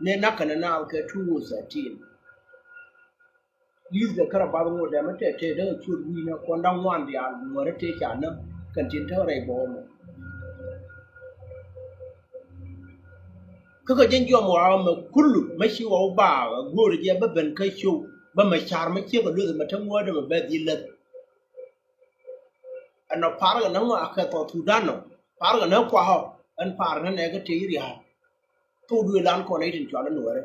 ne nakana na ke 2013 liz the karabado mo da mate te da churwi na kondang wan dia ngore te chana kan tin thare bo mo kaka jen jo mo ma kullu mashi wa ba gore je ba ban kai show ba ma char ma ce ga do ma tan wo da ma ba dilat ana parga na ma aka to tudano parga na kwa ho an parga na ga te ri ha to du lan ko ne tin chala nuore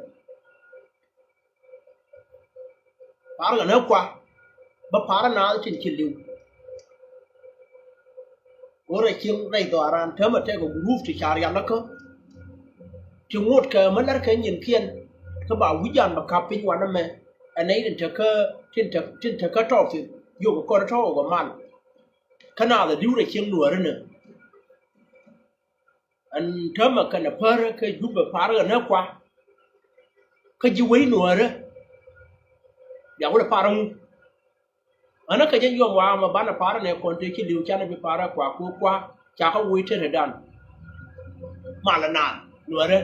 parga na kwa ba para na tin chiliu ore king rai do aran ta ma te go roof ti char ya na ko ti ngot ka man ar ka nyin kien ka ba wijan ba ka pin wa na me anai tin ta ka tin ta ka to fi yo ko to go man kana da diure king nuore ne an ta ma kana fara ka juba parga na kwa ka ji wai nuore ya wala parang ana ka jen yom wa ma bana para ne konte ki liu chana bi para kwa cha ka wui te dan mala na nuare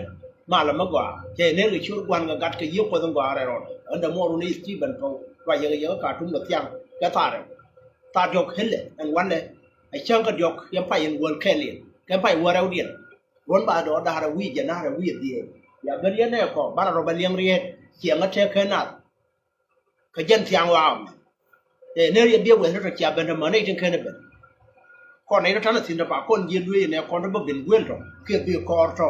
mala magwa ke ne ri chur gwan ga gat ke yo ko dong wa re ron anda mo ru ni sti ban po wa ye ka tum da tyang ka ta jok hele an wan ne ai chang ka jok yam pa yin wol ke lin ke pa wa ra dien ron ba do da ra wi je na ra wi die ya ber ye ne ko bana ro ba liang rie chiang a te ke na ka jen tyang wa ne ri bia we to chia ben ma ne tin kene ben kon ne ta na tin da ba kon ye lui ne kon ba ben gwen to ke bi ko to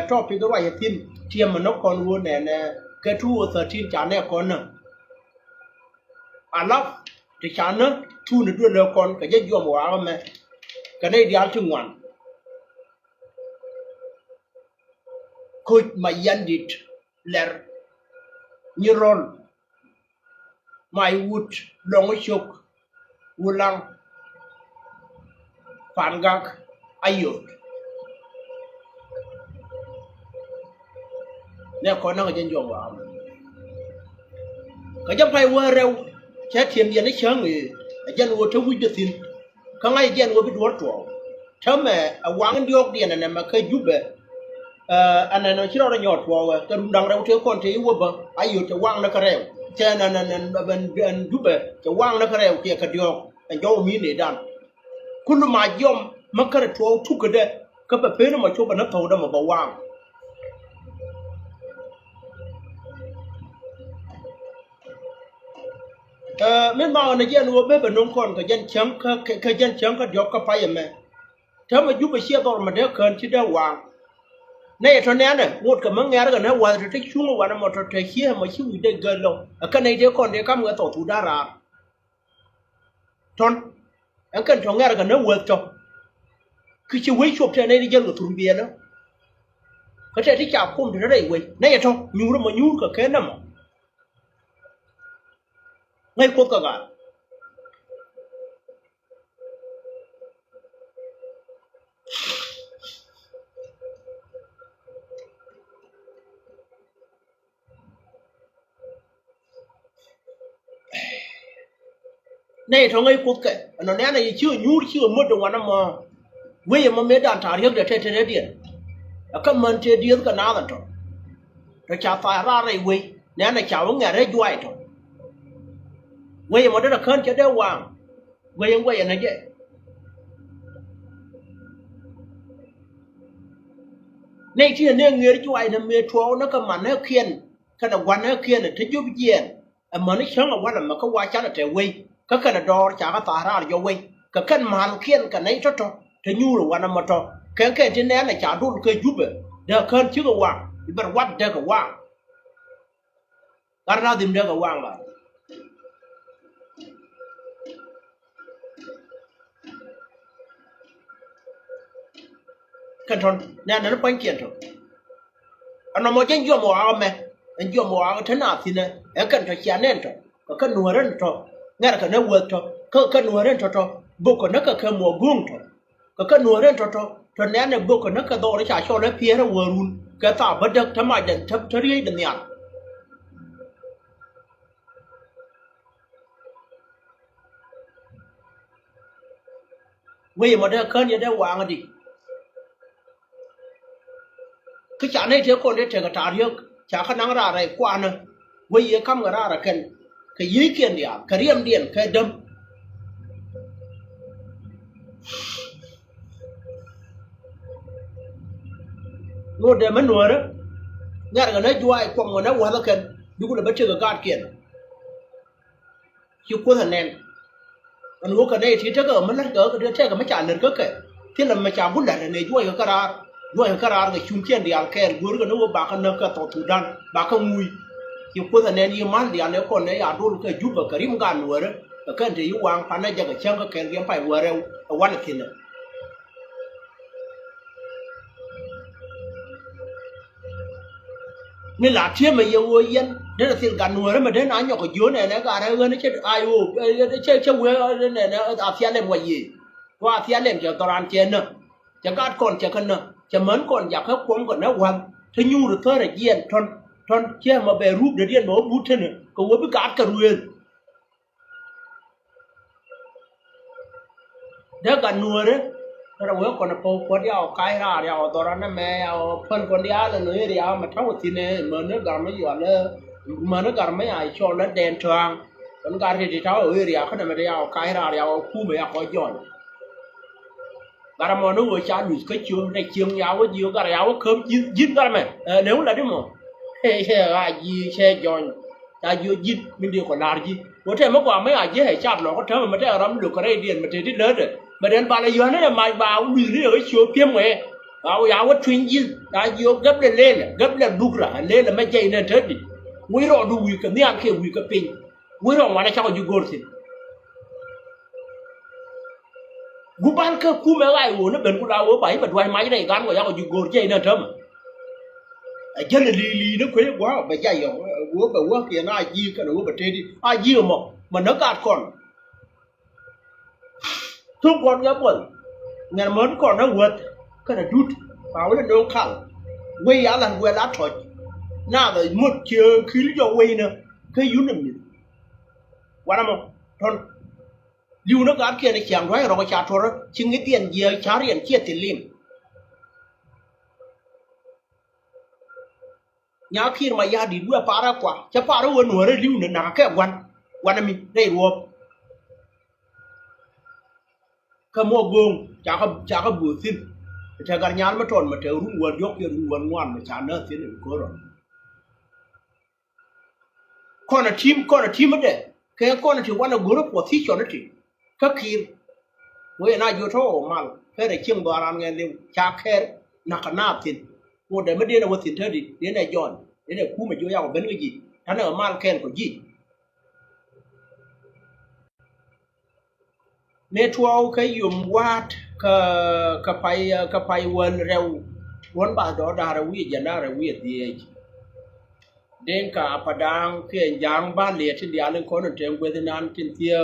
to pi do wa ye tin tie ma no kon wo ne ne ke 2013 cha ne kon na ala ti cha na tu ne do le kon ka je yo mo wa me ka ne di al tu wan ko ma yandit ler ni rol mai wut long chok wulang pangak ayot ne ko na jen jo wa ka jam pai wa rew che tiem ye ne chang e jen wo to wi de tin ka ngai jen wo bi do to tame a wang diok dien ne ma ka jube ana no chiro ro nyot wo ka dum dang rew te kon te wo ba ayot te wang na ka rew che na ben jube te wang na ka rew ke ka diok en jo mi ne dan kullu ma jom makara to tukade ka ba pena ma choba na tawda ma bawang men ma na jen wo be non kon ka jen cham ka jen cham ka diok ka pa yeme ta ma juba sia dor ma de kan ti da wang ne to ne ne wot ka man ngar ga na wa to te chunga wa na mo to te hie ma chi wi de galo ka ne de kon de kam ga to tu dara ton an kan to ngar ga na wo to cứ chỉ quấy chụp thế này đi dân của thùng bia đó có thể thì chào không thì nó đầy quấy này thôi nhu nó mà nhu cả cái nằm ngay cốt cả này thôi ngay cốt cái nó này chưa nhu chưa mất được mà quấy mà mấy đàn thả riêng để thế thế điện các mình chơi điện cái nào đó rồi chào phải ra đây quấy này chào nghe đấy duai thôi quay mà đó là khơi cho đeo hoàng quay này chứ này chỉ là người chú ai nằm mê trâu nó có mà nó khiên cái nào quan nó khiên là thích giúp gì mà nó sáng là quan là mà có qua chán là trẻ quay cái là đo chả có tả ra là do quay cái mà nó khiên cái này cho thì nhu là quan mà cho cái trên này là chả đun cái giúp được khơi chứ cái hoàng thì bắt quát được cái hoàng cái ra tìm được cái hoàng mà kan ton na na pan kien to ana mo jen jo mo a me en jo mo a thana thina e kan to kya nen to ka kan nuaren to ngar ka na wo to ka kan nuaren to bu ko na ka mo gung to ka kan nuaren to na na bu ko na ka do ra cha cho le pie ra wo run ka ta badak thama den thap thari den ya we mo da kan ya da wa ngadi cái chả này thế con đấy thế cái trả riêng chả khả năng ra này qua nè với ye kam ra ra cái gì kiện đi cái riêng điện cái đâm ngồi để mình nuôi đó nhát cái này juai quăng mà nó qua đó cần đúng là bắt chơi cái card kiện chịu quá thần nén anh ngồi cái này thì chắc ở mình là cái đứa chơi cái mấy chả lên cái thế là mấy chả muốn lại này juai cái cara cái chung kiện đi ăn cái guru cái nó bạc nó cái tàu thủ đan bạc mui chịu quá thần nén như man đi ăn con này ăn luôn cái giúp cái rim gan nuôi đó cái thì yêu quang phán này cái chăng cái game phải nuôi rồi one thing nên là chia mà yêu yên đấy là tiền gan nuôi đó mà đến anh nhọc cái dứa này nó cả nó chết ai u chơi chơi quê này nó ở phía lên ngoài gì qua phía lên cho tao ăn chén nữa chẳng có con chẳng cần nữa chẳng mến con giặc hết cũng còn nó hoàn thế nhu được thôi là yên thon chia mà về rút để điên bố bút thế nữa cũng có biết cả cả ruồi đấy gan nuôi đấy rồi vừa còn có điều cái ra điều tao ăn mẹ phân con điều là người điều mà thấu thì này mà nó gần mấy giờ nữa mà nó gần mấy ai cho nó đèn choang con gà thì tháo ở điều cái này mà điều cái ra điều khu mẹ có giỏi gà mà nó vừa trả được cái trường này trường giáo với nhiều gà giáo cơm dính gà mày nếu là đúng không hay gì xe giỏi ta vừa dính mình điều còn làm gì có thể mất quả mấy ai chứ hay chạp nó có thể mà thế làm được cái điện mà thế đi lớn rồi mà đến bà là giờ này là mai bảo lùi đi ở chỗ kiếm mày bảo giáo có chuyên gì ta vừa gấp lên đục ra lên là mấy chạy nên thế đi quý rồi đuôi cái miếng kia quý cái pin quý rồi mà nó cho you go xin gu ban cơ cu mẹ lại nó bên cu đào ở bảy mà đuôi máy này gắn vào giáo you go chạy nên thế mà cái này lì nó quấy quá mà chạy rồi quá kia nó ai gì cái nó mà chơi đi ai gì mà nó gạt con thuốc con nhá bẩn nhà mến còn nó vượt cái này rút bảo là đâu khẳng quay á là quay lá thôi na rồi một chiều khí cho quay nữa cái yếu nằm nhỉ quá lắm không thôi lưu nó gạt kia này chẳng nói rồi chả thôi đó chừng cái tiền gì chả riêng chia tiền lim nhà khi mà gia đình đua para quá chả para quên nữa lưu nữa nã cái quan mình đây ruột cái mua gương chả có bữa xin chả cả nhà mà tròn mà theo rung quần dốc kia rung quần ngoan mà chả nỡ xin được cố rồi con là team đấy cái con là chỉ quan là group của thị trường đó chỉ các khi với na vô thô mà cái này chiêng bò làm nghe liu chả khe nạc nạp tiền một để mới đi đâu tiền thế đi đến này giòn đến này khu mà vô nhau bên cái gì hắn ở mal khen của gì network cái dùng watt cái phải quên rêu quên bà đó đã rồi quý dân đã rồi quý gì đến cả padang cái giang ban liệt trên địa lên con trên quê thiên an trên kia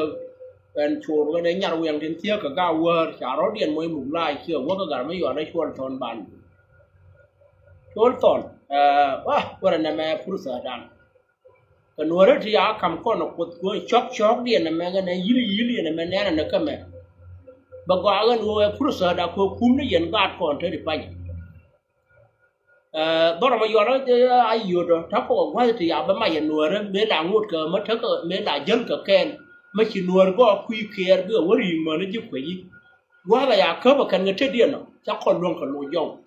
bên chùa cái đấy nhà ruộng trên kia cả gạo vợ chả rót điện mới mùng lại chưa quá cái gạo mấy giờ đấy chuồn thon bàn chuồn thon quá là mẹ phụ nữ đàn cái nuôi đó thì cầm con nó quật chọc điện là mẹ cái này yili là mẹ nè nó cái mẹ bà gọi cái nuôi phụ nữ đã có cúm nó hiện gạt còn thế thì phải đó là bây giờ đó ai vừa rồi thắp có quá thì bên mày nuôi đó mấy là ngột cờ mất thức mấy là dân cờ ken mấy chỉ nuôi có quy kia cái quá gì mà nó giúp cái gì quá là khớp vào cần cái chết điện nó chắc còn luôn còn lùi dòng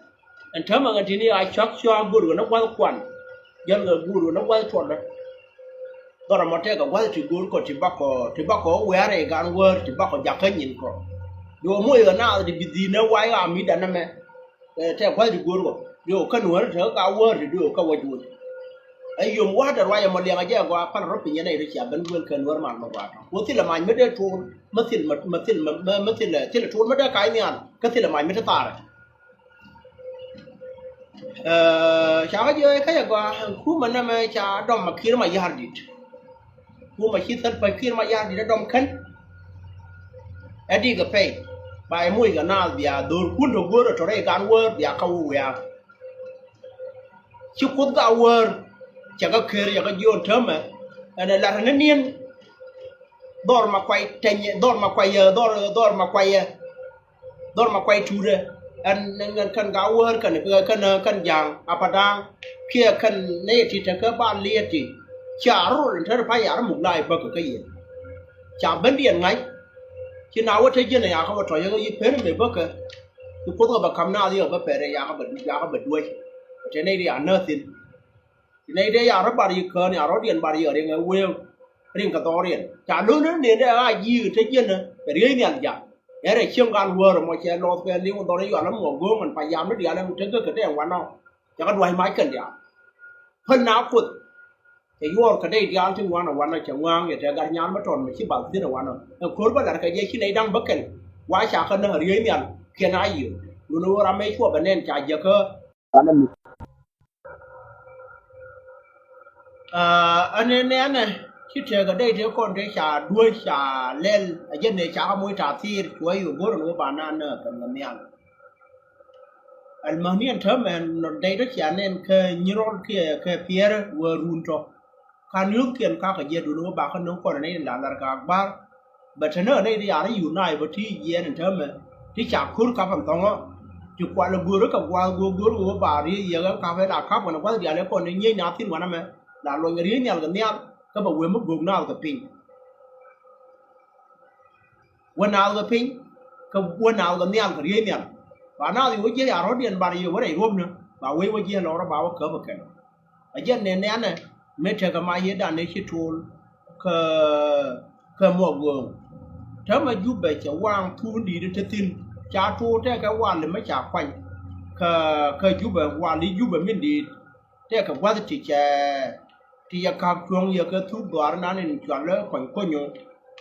anh thấy mà cái gì này ai chắc cho bùn nó quá quan dân người bùn nó quá chuẩn đấy đó là một cái quá thì bùn có chỉ bác có quẻ này gan quơ chỉ bác có giặc cái nhìn có rồi mỗi người nào thì bị gì nó quay à mi đàn em theo quá thì bùn có rồi cái nuôi nó thở cao quơ thì rồi cái quay chuột ấy dùng quá là quay mà liền cái gì qua pan rốt như này thì chỉ bên quên cái nuôi mà qua có thể là mày mới để thôn mất thì là thôn mất cái này cái thì là mày mới ta chả cái gì cái gì qua khu mình là mày chả đom mà khi nó mày ra đi khu mà khi thân phải khi nó mày ra đi nó đom khấn ấy đi cái phải bài mũi cái nào bia đồ cuốn đồ cuốn rồi cho đây gan word bia câu bia chúc cuốn cái word chả có kia chả có dồn thơm mà này là thằng niên đor mà quay tranh đor mà quay chú đây an kan ga wer kan jang apadang kia kan ne ti ta ka ba lia ti cha ro ta pa ya mu lai ba ka ye cha ben dien ngai ki na wa te je ne ya ka to ya yi pe me ba ka ku ko ba kam na ri ba pe re ya ka ba duai te ne ri an na tin ne de ya ro ba ri ka ne ro dien ba ri ri ngai we ring ka to rien cha lu ne de a yi te je ne ri ni an ja ya re chiang gan wo mo che lo pe li mo to ri ya na mo go man pa ya me dia na mu te ka te wa no ya ka duai mai kan dia phân nào phật thì vô cái đây đi ăn thì quan là chẳng ngoan vậy thì gar nhám mất tròn mà chỉ bảo thế là quan là khối bắt là cái gì khi này đang bất cần quá chả cần nó riêng miền kia nãy nhiều luôn nó làm mấy chỗ bên nên chả giờ cơ anh em này khi chơi cái đây thì con thấy chả đuôi chả lên ở trên này chả có mối chả thi chuối rồi bố rồi bạn ăn nữa cần làm miệng Almanian term and đây đó chả nên cái neuron cái phía vừa run cho cái nước tiền các cái gì đó bà con nó còn này là các bác but nó đây đi ở đây unite với thì gì nên term thì chả khur các phần tông á chụp qua là vừa cái vừa bà đi giờ các phải là các phần quá thì là còn như nhà thiên quan mà là loài người nhà cái nhà các bà quên mất vùng nào cái pin quên nào cái pin cái quên nào cái nhà cái riêng nhà bà nào thì với chế ở điện bà đi với đầy hôm nữa bà với chế nó bảo cỡ một cái ở trên nền này mấy cái mà hiện đại này chỉ tool cái mua gồm thế mà giúp bé cháu quang thu đi được tin cha thu thế cái quan là mấy chả quanh cái giúp bé quan đi giúp bé mình đi thế cái quan thì thì cam chuông giờ cái thu đoán nó nên chọn lỡ quanh coi nhung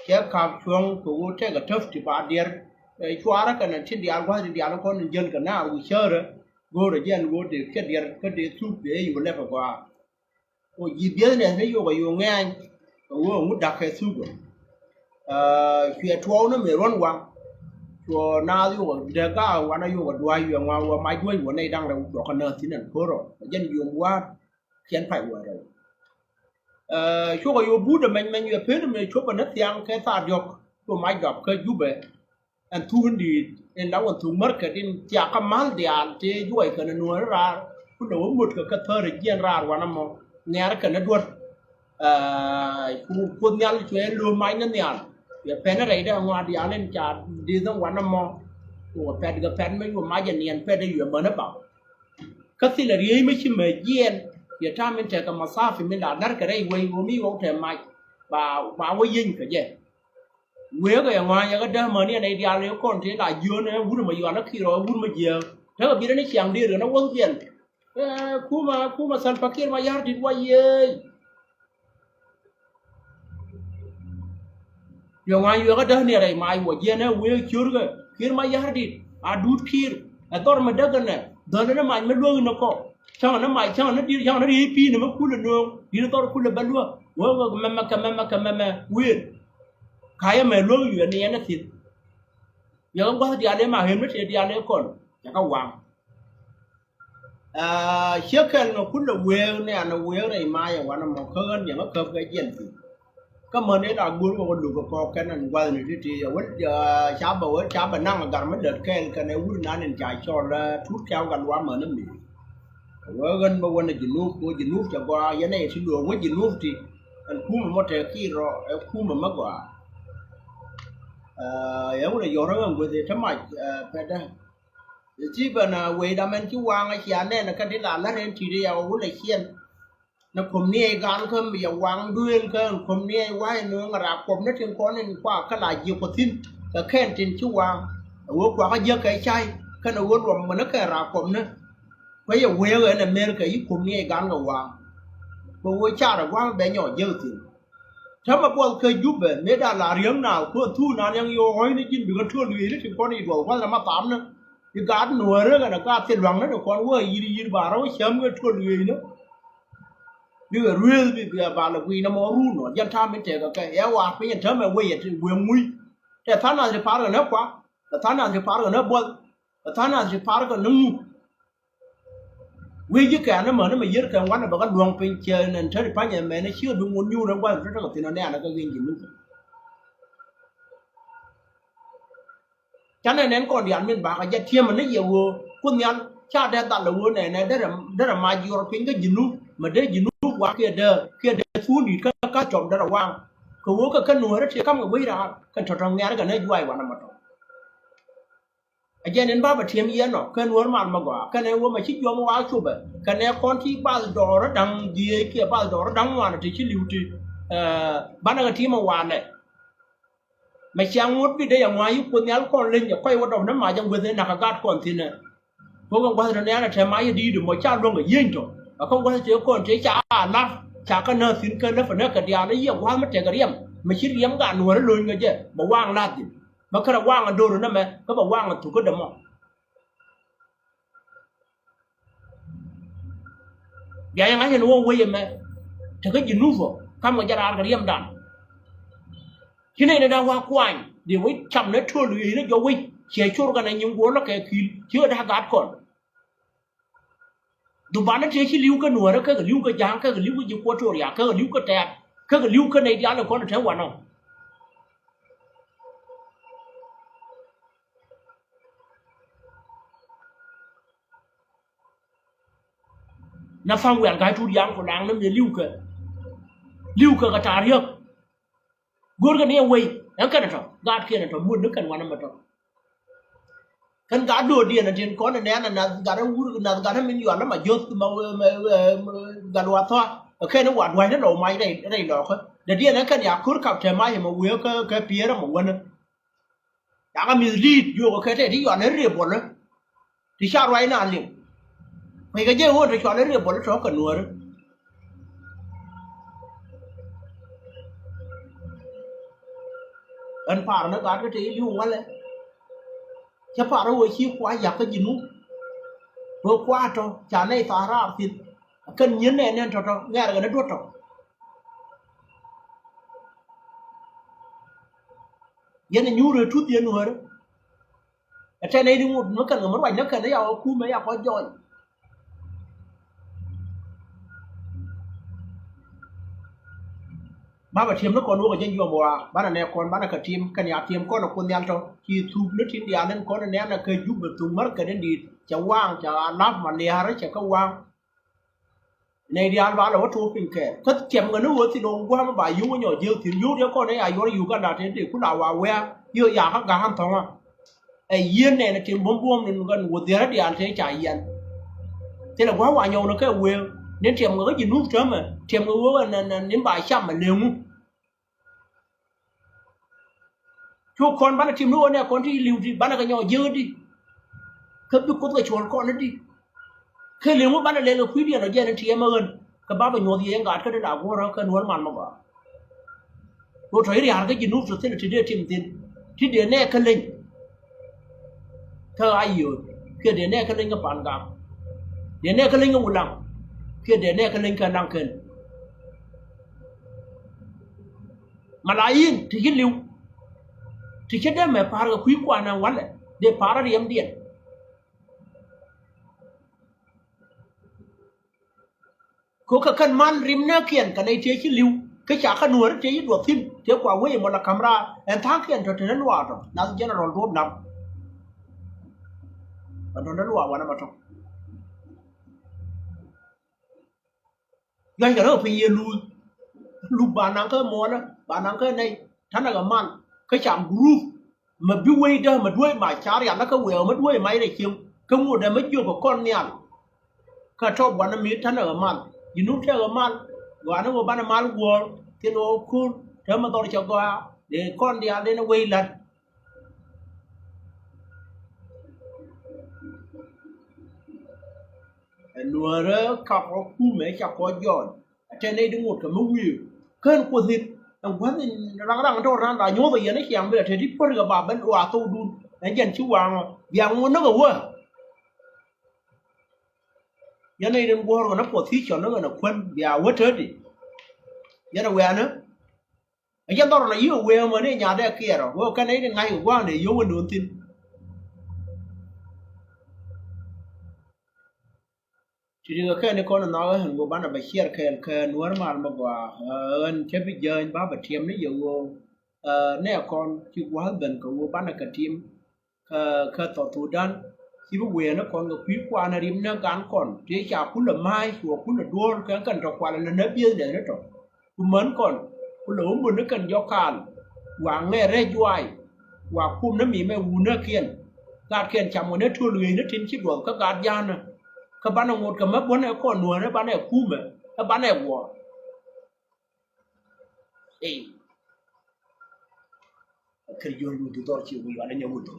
cái cam chuông của thế cái thấp thì bà điên chuara kan tin dia alwa dia lo kon jel kan na u shere go re jen go de ke dia su de yu le fa kwa o yi bie ne ne yo ga yo ngan o mu da ke su go kwe to no me ron wa to na yo de ga wa na yo ga dwa yu wa wa mai doi wo nei dang re do kan na tin an ko ro jen yu wa kien phải wa re chu ga yo bu de men yo pe me chu ba na tiang ke ta yok to mai gap ke ju be and thu đi en lawan thu market in tia kamal dia te juai kana nuar ra ku do mut ka thar gen ra wana mo nyar kana duot ku nyal chwe lu mai na nyal ya pena rai da ngwa dia nen cha di dong wana mo ku pet ga pen me ku ma jen yen pet yu ma na ba ka si la ri me chi me yen ya ta men te ka masafi me la nar ka rai wei wo mi wo te mai ba wo yin ka je quê cái ngoài cái đó mà này đi ăn con thế là dưa này vun mà dưa nó khi rồi vun mà dưa thế mà bây giờ nó chẳng đi rồi nó quăng tiền khu mà san fakir mà yar đi quay ye giờ ngoài cái đó này này mai của dưa này quê chưa cái khi mà yar đi đút khi tôi mà đỡ cái này đó nó mai mới luôn nó có chẳng nó mai chẳng nó đi pi nó mới khu là nương đi nó tôi khu là bán luôn mà quê kaya me lo yu ni na tin yo ngwa dia le ma hem ne dia le kon ya ka wang shekan no kun da we ne ana we re ma ya wana mo ko gan ya ko ga jen ti ka mo ne da gur ko lu ko kan an wa ni ti ya wa cha ba nang gar me de ken kan ne wu na nen cha cho la thu keo gan wa mo ne mi wa gan ba wona ji nu ko ji nu cha gwa ya ne si do wa ji nu ti an ku mo te ki ro ku mo ma gwa ya udah jorang gue deh cuma pada chỉ bên quầy đam anh chú Quang ấy anh này là cái đấy là lên chỉ đi vào udah xiên nó không nghe gan không bây giờ Quang đuôi không nghe quay nữa ngả không nó trên con nên qua cái là nhiều có tin cái khen trên chú Quang qua cái giấc cái chai cái nó uống mà nó cái rạp không nữa bây giờ quầy ở này mấy cái không nghe gan của Quang mà quầy cha là Quang bé nhỏ dữ thìถ้ามาบอกเคยยุบแบบไม่ได้ลาเรียงหนาวทั่วทุ่งนั้นยังโย่อยนี่กินดูกันทั่วลุยนี่ถึงคนอีกบอกว่าเรามาตามนะที่การหน่วยเรื่องกันนะการเสียหลังนะเดี๋ยวคนว่ายีบาเราเชื่อมกันทั่วลุยนะนี่ก็เรื่องที่บาลกุยน้ำมันรู้เนาะยันท่าไม่เจอกันแค่เอว่าเป็นยันเธอไม่เว้ยที่เวียงมุ้ยแต่ท่านอาจจะพากันนะกว่าแต่ท่านอาจจะพากันนะบอลแต่ท่านอาจจะพากันนุ่งvì cái cái nó mà giết cái quán nó bảo cái luồng bên chơi nên thế thì phải nhà mẹ nó chưa bị muốn nhu nó qua rất là thì nó đẻ nó cái gì nữa cho nên nên còn điện mình bảo cái thiêm mà nó nhiều quân nhân cha đã đặt là quân này đó là mai vừa phiến cái gì mà để gì quá kia để phun đi các chồng đó là quang cái nuôi đó thì không có bây ra cái trò trò nghe nó cái này vui quá mà aja nên ba thiêm yên nó cái nuôi mà quá cái này mà chỉ vô mà chụp cái này con thì ba đồ đó đằng gì kia ba đồ đó đằng mà thì chỉ lưu thì ba nó cái thiêm mà hoàn này mà chẳng muốn biết đây là ngoài quân nhân con lên và quay qua đầu nó mà trong quân thế nào gạt còn thì nè không có qua này là thế máy đi được một cha luôn ở yên rồi không có chế con chế cha nát cha cái nơi xin cái nó phải nó cái dia nó nhiều quá mất trẻ cái điểm mà chỉ điểm cả nuôi nó luôn cái chứ mà quang nát thì mà cái là quang là đồ rồi nó mà cái bảo quang là thủ cái đầm mà vậy ngay nó quay mà thì cái gì nút vào không có ra cái điểm đàn thế này là hoa quanh để với chậm nó thua lưỡi nó cho quay chế cho cái này những cuốn nó cái khí chưa đã gạt còn tụi bạn nó chế chỉ lưu cái nồi đó cái lưu cái giang cái lưu cái gì qua trôi cái lưu cái tẹt cái lưu cái này đi ăn là con thấy hoàn không nó phong quyền cái chú giang của nàng nó mới lưu cái trà riêng gồm cái này quay em cái này thôi gạt kia này thôi muốn nước cần hoàn mà thôi kan ga do dia na tin ko na na ga da wur na ga da min yo na ma jot ma ga wa tho ke no wa na do mai dai lo ko da dia na kan ya kur kap te mai ma wi ka piera ma wona ya ga mi lit yo ko ke te di yo na re bo na ti sha roi na lim mai ga je ho to cho na re bo to ka nuor an par na ga ke ti lu wala cho phải rồi chi quá giặc cái gì nữa vừa qua cho chả này phá ra thì cần nhấn này nên cho nghe là nó đuốt rồi giờ này nhu rồi chút tiền rồi đó ở trên đây đi một nó cần ở mất bánh nó cần đấy ao khu mấy ao có rồi ba bà thiêm nó còn nuôi cái dân vừa mùa ba là nè còn ba là cái thiêm cái nhà thiêm con là con đen cho chỉ thu nước thiên địa nên con là nè là cái giúp được tung mất cái đến đi chả quang chả nắp mà nè đấy chả có quang này đi ăn ba là what thu bình kẻ cất chém cái nước thì đồ quang mà bài yếu nhỏ nhiều thì yếu đấy con đấy ai yếu cái nào thế thì cũng nào vào que yếu giả các gà ham thòng à ai yên này là thiêm bom bom nên gần một tiếng đi ăn thế chả yên thế là quá nhiều nó cái que nên thiêm cái gì nút chấm mà thiêm cái uống nên bài chăm mà liều chú con bán là chim nuôi nè con đi liều đi bán là cái nhỏ dơ đi khớp chú có cái chuột con nó đi khi liều muốn bán là lên là quý điện ở trên thì em ơn cái bác phải nhồi gì em gạt cái đảo của nó cái nuốt màn mà bảo cô thấy thì cái gì nút rồi thế là chỉ đưa chim tiền thì để nè cái linh thơ ai hiểu kia để nè cái linh cái bản gạo để nè cái linh cái một lòng kia để nè cái linh cái năng cần mà lại yên thì cái liều thì chết đấy mà phá cái quý quan nào quán này để phá ra đi em điện có cái căn man rim na kian cái này chế chỉ liu cái chả cái nuôi chế chỉ đuổi phim chế quả quay một là camera em thang kian cho nó loa rồi nó sẽ nó rồi rôm nằm và nó loa vào nó mà trong ngay cả nó phải yên lu bàn năng cái món đó bàn năng cái này thằng nào cái man cái chạm group mà biết quay đó mà đuôi mà chả ra nó có quẹo mất đuôi máy này chiêu không một đời mất vô của con nhàn cả cho bọn nó miết thằng ở man you know theo ở man gọi nó vào ban man world thì nó cool thế mà tôi cho qua để con đi ăn đến nó quay lần nuôi đó cặp nó khu mấy chả có giỏi trên đây đứng một cái mũ nhiều cơn của thịt ông quán thì răng cho ra là nhớ về giờ nó chẳng bây giờ thì đi bắt cái bà bên hòa tô đun để dần chú hoàng vàng muốn nó ở quê giờ này đừng qua rồi nó có thí cho nó là quên vàng quá chết đi giờ là quê nữa giờ tao là yêu quê mà đây nhà đây kia rồi cái này ngay qua để yêu quên đường tin chỉ cái này con nói hình của bạn là bài share cái nuôi mà qua anh chế bây giờ anh bảo bài tiêm nó nhiều nè con chỉ quá gần của bạn là cái tiêm ka to tu dan ki bu we na kon ga pi kwa na rim na gan kon te cha ku la mai ku la dor kan ro kwa la na bi de na to ku man kon ku la bu na kan yo kan wa nge re juai wa kum na mi me wu na kien ga kien cham mo na tu lui na tin chi do ka ga ya na ka ba na ngot ka ma bo na ko no na ba na ku me ka ba na wo ei ka yo lu tu tor chi wu ya na nya wu to